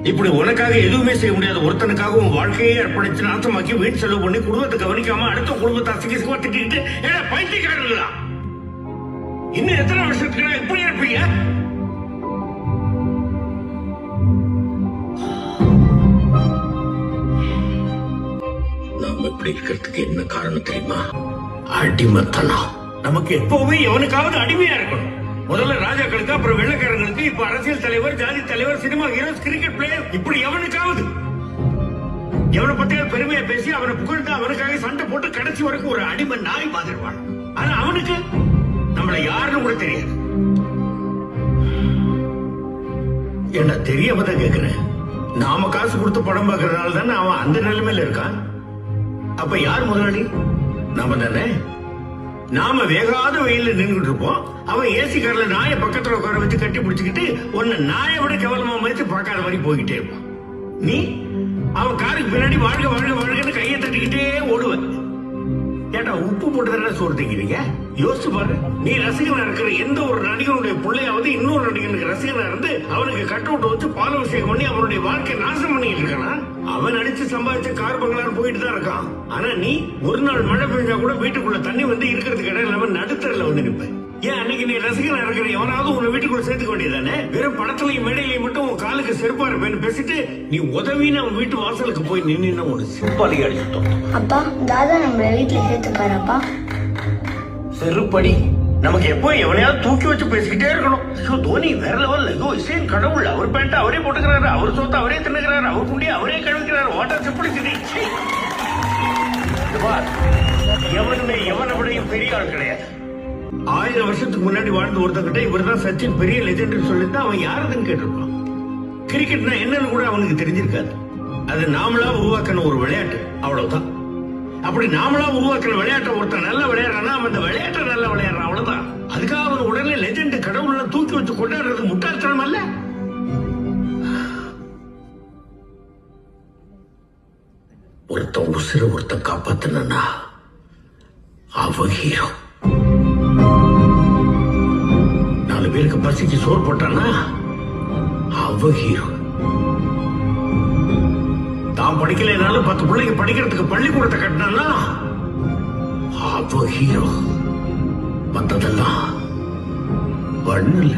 இப்படி உனக்காக எதுவுமே செய்ய முடியாத ஒருத்தனுக்காக உன் வாழ்க்கையே அர்ப்பணிச்சு நாசமாக்கி வீட்டு செலவு பண்ணி குடும்பத்தை கவனிக்காம அடுத்த குடும்பத்தை அசிங்கமா திட்டிக்கிட்டு ஏன்னா பைத்தியக்காரர்களா இன்னும் எத்தனை வருஷத்துக்கு இப்படி இருப்பீங்க? நாம இப்படி இருக்கிறதுக்கு என்ன காரணம் தெரியுமா? அடிமைத்தனம். நமக்கு எப்பவுமே எவனுக்காவது அடிமையா இருக்கணும். முதல்ல ராஜாக்களுக்கு, அப்புறம் வெள்ளக்காரங்களுக்கு, இப்ப அரசியல் தலைவர், ஜாதி தலைவர், சினிமா ஹீரோஸ், கிரிக்கெட் பிளேயர், இப்படி எவனுக்காவது எவனை பத்தியா பெருமையா பேசி அவனை புகழ்ந்து அவனுக்காக சண்டை போட்டு கடைசி வரைக்கும் ஒரு அடிமை நாய் மாதிரி வாழும். ஆனா அவனுக்கு நம்மள யாருன்னு கூட தெரியாது. என்ன தெரியாம தான் கேக்குறேன். நாம காசு கொடுத்து படம் பார்க்கறதுனால தானே அவன் அந்த நிலைமையில இருக்கான். அப்ப யார் முதலாளி? நாம தானே. நாம வேகாத வெயில நின்றுட்டு இருப்போம். அவன் ஏசி கார்ல நாய பக்கத்துல உட்கார வச்சு கட்டி பிடிச்சுக்கிட்டு உன்னை நாயை விட கேவலமா மதித்து பார்க்காத மாதிரி போய்கிட்டே இருப்பான். நீ அவன் காருக்கு பின்னாடி வாழ்க வாழ்க வாழ்கன்னு கையை தட்டிக்கிட்டே ஓடுவ. ஏட்டா உப்பு போட்டு தானே சோறு திங்கிறீங்க? யோசிச்சு பாரு. நீ ரசிகனா இருக்கிற எந்த ஒரு நடிகனுடைய பிள்ளையாவது இன்னொரு நடிகனுக்கு ரசிகனா இருந்து அவனுக்கு கட் அவுட் வச்சு பாலாபிஷேகம் பண்ணி அவனுடைய வாழ்க்கையை நாசம் பண்ணிட்டு இருக்கானா? அவன் நடிச்சு சம்பாதிச்ச கார் பங்களார் போயிட்டு தான் இருக்கான். ஆனா நீ ஒரு நாள் மழை பெஞ்சா கூட வீட்டுக்குள்ள தண்ணி வந்து இருக்கிறதுக்கு இடம் இல்லாம நடுத்தரில் வந்து நிற்ப. ஏன் அன்னைக்கு நீ ரசிகனா இருக்கிற எவனாவது உன்னை வீட்டுக்குள்ள சேர்த்துக்க வேண்டியதானே? வெறும் படத்துலயும் மேடையிலையும் மட்டும் உன் காலுக்கு செருப்பா இருப்பேன்னு பேசிட்டு நீ உதவின்னு அவன் வீட்டு வாசலுக்கு போய் நின்னு ஒரு செருப்பாளி அடிச்சுட்டோம். அப்பா தாதா நம்ம வீட்டுல சேர்த்துப்பாரப்பா. செருப்படி. நமக்கு எப்போ எவனையாவது தூக்கி வச்சு பேசிக்கிட்டே இருக்கணும். தோனி வேற லெவல். ஐயோ இசையின் கடவுள். அவர் பேண்ட் அவரே போட்டுக்கிறாரு, அவர் சொத்தை அவரே தின்னுக்கிறாரு, அவர் குண்டியை அவரே கழுவிக்கிறாரு. வாட்டர் செப்படி சிரிச்சு எவனுமே எவனை விடையும் பெரிய ஆள் கிடையாது. 1000 வருஷத்துக்கு முன்னாடி வாழ்ந்து ஒருத்தங்கிட்ட இவர் தான் சச்சின் பெரிய லெஜெண்ட் சொல்லிட்டு அவன் யாருதுன்னு கேட்டிருப்பான். கிரிக்கெட்னா என்னன்னு கூட அவனுக்கு தெரிஞ்சிருக்காது. அது நாமளா உருவாக்கின ஒரு விளையாட்டு, அவ்வளவுதான். அப்படி நாமளா உருவாக்கின விளையாட்டை ஒருத்தன் நல்லா விளையாடுறானா அவன் அந்த விளையாட்டை நல்லா விளையாடுறான், அவ்வளவுதான். அதுக்காக அவன் உடனே லெஜெண்ட் கடவுள் தூக்கி வச்சு கொண்டாடுறது முட்டாள்தனம் அல்ல. ஒருத்தன் உசிர ஒருத்தன் காப்பாத்தினா அவன் ஹீரோ. 4 பேருக்கு பசிக்கு சோறு போட்டானா அவன் ஹீரோ. தான் படிக்கலைனாலும் 10 பிள்ளைங்க படிக்கிறதுக்கு பள்ளிக்கூடத்தை கட்டினா அவன் ஹீரோ. மத்ததெல்லாம் பண்ணல.